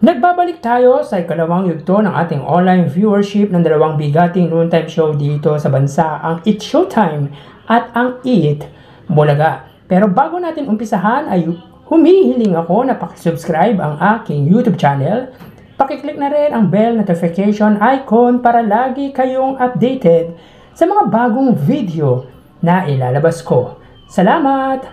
Nagbabalik tayo sa ikalawang yugto ng ating online viewership ng dalawang bigating noontime show dito sa bansa, ang Eat Showtime at ang Eat Bulaga. Pero bago natin umpisahan ay humihiling ako na pakisubscribe ang aking YouTube channel. Pakiclick na rin ang bell notification icon para lagi kayong updated sa mga bagong video na ilalabas ko. Salamat!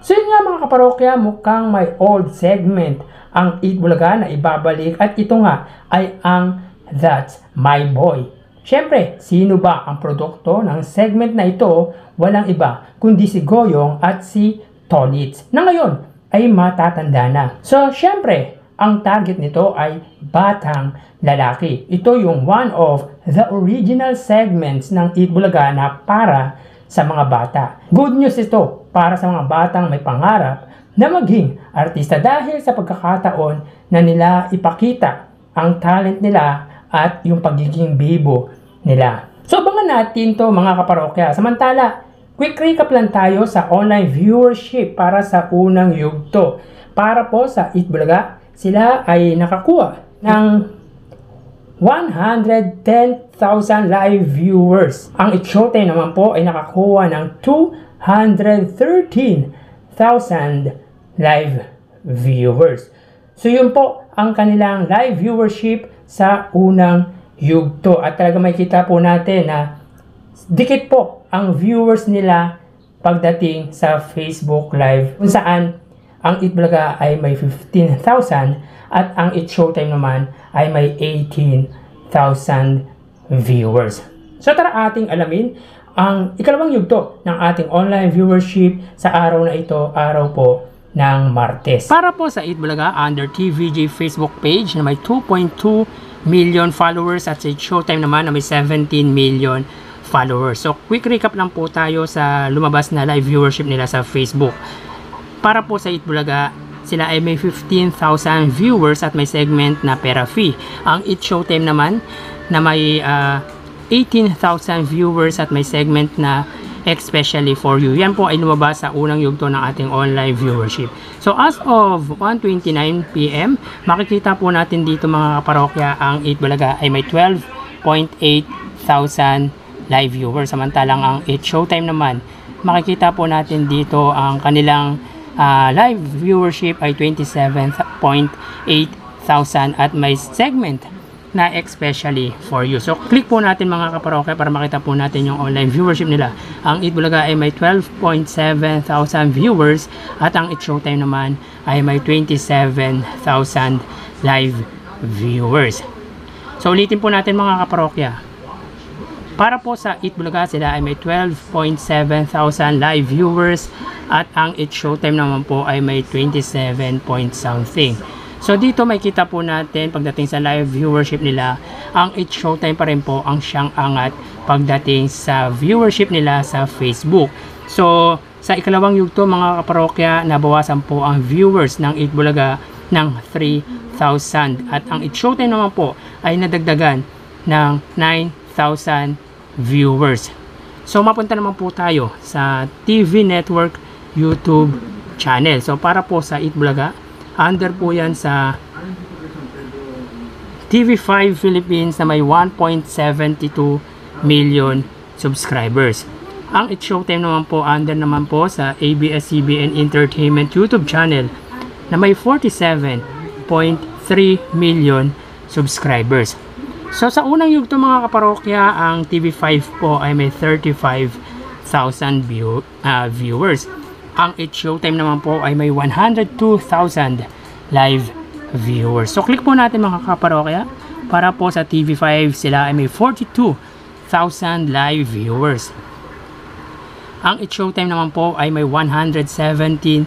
So yun nga mga kaparokya, mukhang may old segment ang Eat Bulaga na ibabalik at ito nga ay ang That's My Boy. Siyempre, sino ba ang produkto ng segment na ito? Walang iba kundi si Goyong at si Tolitz na ngayon ay matatanda na. So siyempre, ang target nito ay batang lalaki. Ito yung one of the original segments ng Eat Bulaga na para sa mga bata. Good news ito para sa mga batang may pangarap na maging artista dahil sa pagkakataon na nila ipakita ang talent nila at yung pagiging bibo nila. So abangan natin to mga kaparokya. Samantala, quick recap lang tayo sa online viewership para sa unang yugto. Para po sa Eat Bulaga, sila ay nakakuha ng 110,000 live viewers. Ang Eat Showtime naman po ay nakakuha ng 213,000 live viewers. So yun po ang kanilang live viewership sa unang yugto. At talaga makikita po natin na dikit po ang viewers nila pagdating sa Facebook Live, kung saan ang Eat Bulaga ay may 15,000 at ang Eat Showtime naman ay may 18,000 viewers. So tara ating alamin ang ikalawang yugto ng ating online viewership sa araw na ito, araw po ng Martes. Para po sa Eat Bulaga, under TVJ Facebook page na may 2.2 million followers at sa Eat Showtime naman na may 17 million followers. So quick recap lang po tayo sa lumabas na live viewership nila sa Facebook. Para po sa Eat Bulaga, sila ay may 15,000 viewers at may segment na pera fee. Ang Eat Showtime naman na may 18,000 viewers at may segment na especially for you. Yan po ay lumabas sa unang yugto ng ating online viewership. So as of 1:29 PM, makikita po natin dito mga kaparokya, ang Eat Bulaga ay may 12,800 live viewers. Samantalang ang Eat Showtime naman, makikita po natin dito ang kanilang live viewership ay 27,800 at may segment na especially for you. So click po natin mga kaparokya para makita po natin yung online viewership nila. Ang Eat Bulaga ay may 12,700 viewers at ang Eat Showtime naman ay may 27,000 live viewers. So ulitin po natin mga kaparokya. Para po sa Eat Bulaga, sila ay may 12,700 live viewers at ang Eat Showtime naman po ay may 27 point something. So dito makikita po natin pagdating sa live viewership nila, ang Eat Showtime pa rin po ang siyang angat pagdating sa viewership nila sa Facebook. So sa ikalawang yugto mga kaparokya, nabawasan po ang viewers ng Eat Bulaga ng 3,000 at ang Eat Showtime naman po ay nadagdagan ng 9,000 viewers. So mapunta naman po tayo sa TV Network YouTube channel. So para po sa Eat Bulaga, under po yan sa TV5 Philippines na may 1.72 million subscribers. Ang Eat Showtime naman po, under naman po sa ABS-CBN Entertainment YouTube channel na may 47.3 million subscribers. So sa unang yugto mga kaparokya, ang TV5 po ay may 35,000 viewers. Ang Eat Showtime naman po ay may 102,000 live viewers. So click po natin mga kaparokya. Para po sa TV5, sila ay may 42,000 live viewers. Ang Eat Showtime naman po ay may 117,000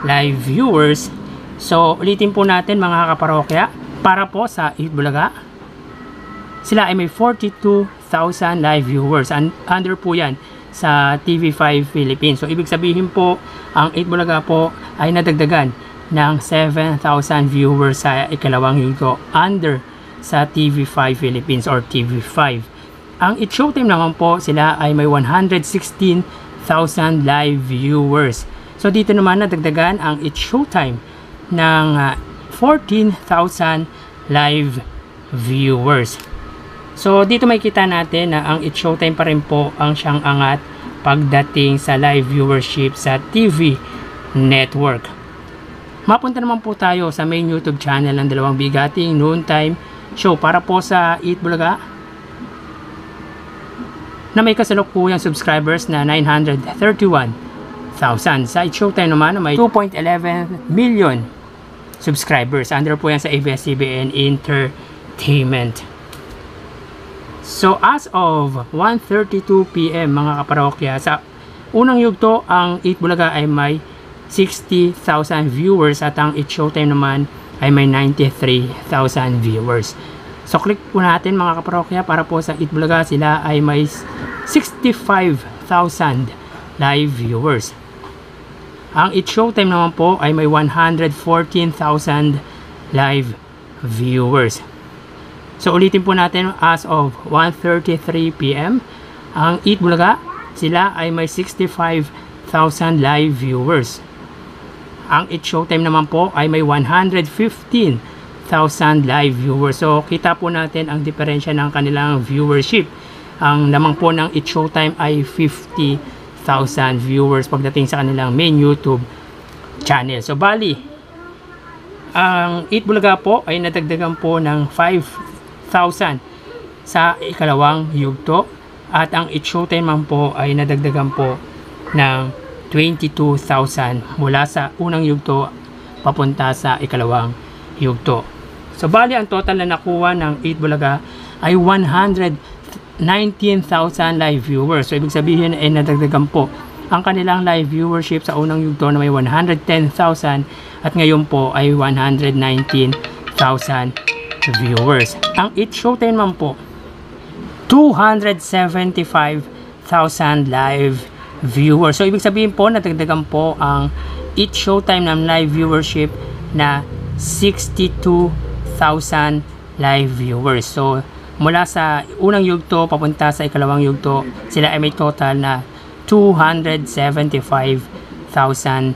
live viewers. So ulitin po natin mga kaparokya. Para po sa Eat Bulaga, sila ay may 42,000 live viewers. Under po yan sa TV5 Philippines. So ibig sabihin po, ang Eat Bulaga po ay nadagdagan ng 7,000 viewers sa ikalawang yugto under sa TV5 Philippines or TV5. Ang Eat Showtime naman po, sila ay may 116,000 live viewers. So dito naman nadagdagan ang Eat Showtime ng 14,000 live viewers. So dito makikita natin na ang It's Showtime pa rin po ang siyang angat pagdating sa live viewership sa TV network. Mapunta naman po tayo sa main YouTube channel ng dalawang bigating noontime show para po sa Eat Bulaga na may kasalukuyang subscribers na 931,000. Sa It's Showtime naman na may 2.11 million subscribers. Under po yan sa ABS-CBN Entertainment. So as of 1:32 PM mga kaparokya, sa unang yugto ang Eat Bulaga ay may 60,000 viewers at ang It's Showtime naman ay may 93,000 viewers. So click po natin mga kaparokya para po sa Eat Bulaga, sila ay may 65,000 live viewers. Ang It's Showtime naman po ay may 114,000 live viewers. So ulitin po natin, as of 1:33 PM ang Eat Bulaga, sila ay may 65,000 live viewers. Ang It's Showtime naman po ay may 115,000 live viewers. So kita po natin ang diferensya ng kanilang viewership. Ang lamang po ng It's Showtime ay 50,000 viewers pagdating sa kanilang main YouTube channel. So bali, ang Eat Bulaga po ay nadagdagan po ng 5,000 sa ikalawang yugto at ang It's Showtime man po ay nadagdagan po ng 22,000 mula sa unang yugto papunta sa ikalawang yugto. So bali ang total na nakuha ng Eat Bulaga ay 119,000 live viewers. So ibig sabihin ay nadagdagan po ang kanilang live viewership sa unang yugto na may 110,000 at ngayon po ay 119,000 viewers. Ang It's Showtime man po 275,000 live viewers. So ibig sabihin po nadagdagan po ang It's Showtime ng live viewership na 62,000 live viewers. So mula sa unang yugto papunta sa ikalawang yugto, sila ay may total na 275,000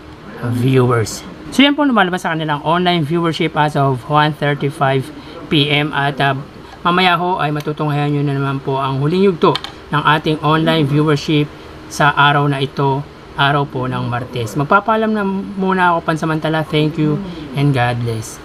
viewers. So yan po lumalabas sa kanilang online viewership as of 1:35 PM at mamaya ho ay matutunghayan nyo na naman po ang huling yugto ng ating online viewership sa araw na ito, araw po ng Martes. Magpapaalam na muna ako pansamantala. Thank you and God bless.